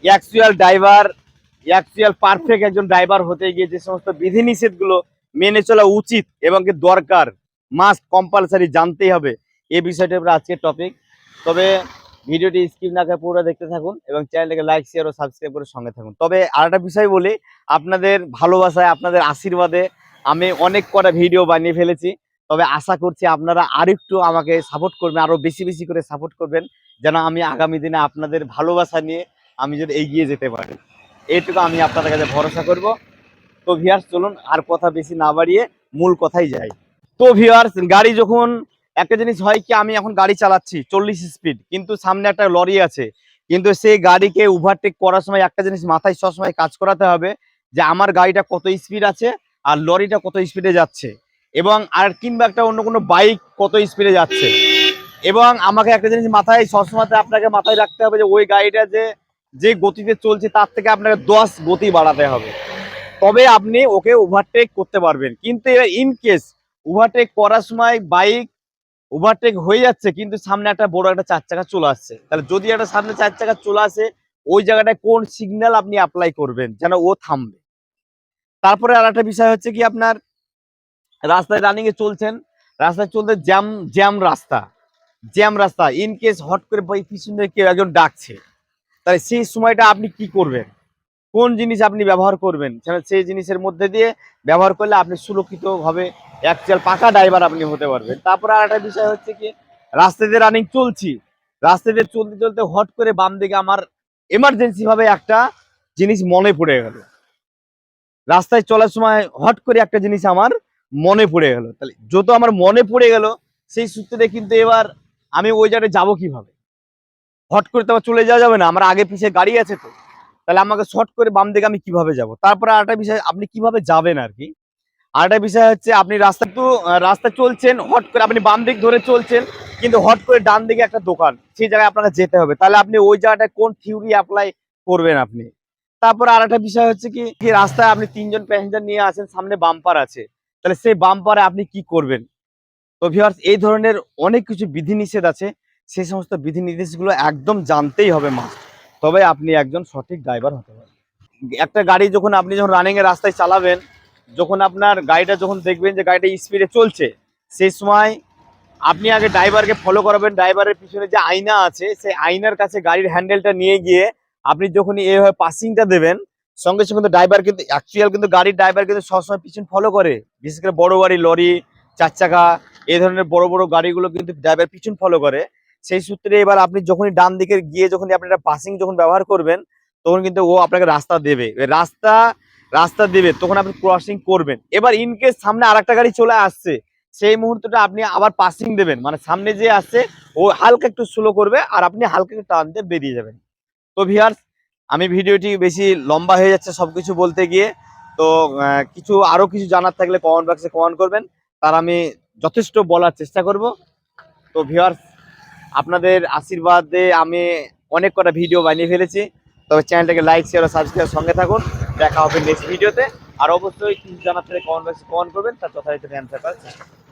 Actual driver, actual perfect একজন driver হতে গিয়ে যে সমস্ত বিধিনিষেধগুলো মেনে চলা উচিত এবং কি দরকার, মাস্ট কম্পালসারি জানতেই হবে, এই বিষয়টার উপর আজকের টপিক। তবে ভিডিওটি স্কিপ না করে পুরো দেখতে থাকুন এবং চ্যানেলটাকে লাইক শেয়ার ও সাবস্ক্রাইব করে সঙ্গে থাকুন। তবে আরেকটা বিষয় বলি, আপনাদের ভালোবাসায় আপনাদের আশীর্বাদে আমি অনেক কটা ভিডিও বানিয়ে ফেলেছি। তবে আশা করছি আপনারা আরেকটু আমাকে সাপোর্ট করবেন, আরো বেশি বেশি করে সাপোর্ট করবেন, যেন আমি আগামী দিনে আপনাদের ভালোবাসা নিয়ে আমি যদি এগিয়ে যেতে পারি, এইটুকু আমি আপনাদের কাছে ভরসা করব। তো ভিউয়ার্স চলুন আর কথা বেশি না বাড়িয়ে মূল কথাই যাই। তো ভিউয়ার্স, গাড়ি যখন একটা জিনিস হয় কি, আমি এখন গাড়ি চালাচ্ছি 40 স্পিড, কিন্তু সামনে একটা লরি আছে, কিন্তু সেই গাড়িকে ওভারটেক করার সময় একটা জিনিস মাথায় সবসময় কাজ করাতে হবে যে আমার গাড়িটা কত স্পিড আছে আর লরিটা কত স্পিডে যাচ্ছে, এবং আর কিংবা একটা অন্য কোনো বাইক কত স্পিডে যাচ্ছে। এবং আমাকে একটা জিনিস মাথায় সবসময় আপনাকে মাথায় রাখতে হবে যে ওই গাড়িটা যে গতিতে চলছে তার থেকে আপনাকে 10 গতি বাড়াতে হবে, তবে আপনি ওকে ওভারটেক করতে পারবেন। কিন্তু এবার ইন কেস ওভারটেক করার সময় বাইক ওভারটেক হয়ে যাচ্ছে কিন্তু সামনে একটা বড় একটা 4 চাকা চলে আসছে, তাহলে যদি একটা সামনে 4 চাকা চলে আসে, ওই জায়গাটায় কোন সিগন্যাল আপনি অ্যাপ্লাই করবেন যেন ও থামবে। তারপরে আর একটা বিষয় হচ্ছে কি, আপনার রাস্তায় রানিং এ চলছেন, রাস্তায় চলতে জ্যাম রাস্তা, ইন কেস হট করে পিছনে কেউ একজন ডাকছে, তাহলে সেই সময়টা আপনি কি করবেন, কোন জিনিস আপনি ব্যবহার করবেন, সেই জিনিসের মধ্যে দিয়ে ব্যবহার করলে আপনি সুরক্ষিতভাবে অ্যাকচুয়াল পাকা ড্রাইভার আপনি হতে পারবেন। তারপরে আর একটা বিষয় হচ্ছে কি, রাস্তাতে রানিং চলছি, রাস্তাতে চলতে চলতে হট করে বাম দিকে আমার এমার্জেন্সি ভাবে একটা জিনিস মনে পড়ে গেল, রাস্তায় চলার সময় হট করে একটা জিনিস আমার মনে পড়ে গেল, তাহলে যত আমার মনে পড়ে গেল সেই সূত্রে কিন্তু এবার আমি ওই জায়গায় যাবো কিভাবে, হট করে তো আবার চলে যাওয়া যাবে না, আমার আগে পিছিয়ে গাড়ি আছে, তো তাহলে আমাকে শর্ট করে বাম দিকে আমি কিভাবে যাব। তারপরে আরেকটা বিষয়, আপনি কিভাবে যাবেন আর কি, আরেকটা বিষয় হচ্ছে আপনি রাস্তা চলছেন, হট করে আপনি বাম দিক ধরে চলছেন, কিন্তু হট করে ডান দিকে একটা দোকান, সেই জায়গায় আপনাকে যেতে হবে, তাহলে আপনি ওই জায়গাটায় কোন থিওরি অ্যাপ্লাই করবেন আপনি। তারপরে আরেকটা বিষয় হচ্ছে কি, রাস্তায় আপনি 3 জন প্যাসেঞ্জার নিয়ে আসেন, সামনে বাম্পার আছে, তাহলে সেই বাম্পারে আপনি কি করবেন। তো ভিউয়ার্স, এই ধরনের অনেক কিছু বিধিনিষেধ আছে, সেই সমস্ত বিধিনিষেধগুলো একদম জানতেই হবে মাস্ট, তবে আপনি একজন সঠিক ড্রাইভার হতে পারবেন। একটা গাড়ি আপনি যখন রানিং এর রাস্তায় চালাবেন, যখন আপনার গাড়িটা যখন দেখবেন যে গাড়িটা স্পিডে চলছে, সেই সময় আপনি আগে ড্রাইভারকে ফলো করাবেন, ড্রাইভারের পিছনে যে আয়না আছে সেই আয়নার কাছে গাড়ির হ্যান্ডেলটা নিয়ে গিয়ে আপনি যখন এইভাবে পাসিংটা দেবেন, সঙ্গে সঙ্গে ড্রাইভার কিন্তু অ্যাকচুয়াল কিন্তু গাড়ির ড্রাইভার কিন্তু সবসময় পিছন ফলো করে, বিশেষ করে বড় গাড়ি, লরি, 4 চাকা, এই ধরনের বড় বড় গাড়িগুলো কিন্তু ড্রাইভার পিছন ফলো করে। সেই সূত্রে এবার আপনি যখনই ডান দিকে গিয়ে যখনই আপনি একটা পাসিং যখন ব্যবহার করবেন, তখন কিন্তু ও আপনাকে রাস্তা দেবে, রাস্তা দেবে, তখন আপনি ক্রসিং করবেন। এবার ইনকেস সামনে আরেকটা গাড়ি চলে আসছে, সেই মুহূর্তটা আপনি আবার পাসিং দেবেন, মানে সামনে যে আসছে ও হালকা একটু স্লো করবে আর আপনি হালকা একটু টান দিয়ে বেরিয়ে যাবেন। তো ভিউয়ার্স, আমি ভিডিওটি বেশি লম্বা হয়ে যাচ্ছে সবকিছু বলতে গিয়ে, তো আরো কিছু জানার থাকলে কমেন্ট বক্সে কমেন্ট করবেন, তার আমি যথেষ্ট বলার চেষ্টা করব। তো ভিউয়ার্স, আপনাদের আশীর্বাদে আমি অনেক কটা ভিডিও বানিয়ে ফেলেছি, তবে চ্যানেলটাকে লাইক শেয়ার ও সাবস্ক্রাইব সঙ্গে থাকুন। দেখা হবে নেক্সট ভিডিওতে, আর অবশ্যই কিছু জানার থাকলে কমেন্ট বক্সে কমেন্ট করবেন, তার যথাযথ অ্যান্সার করার চেষ্টা করব।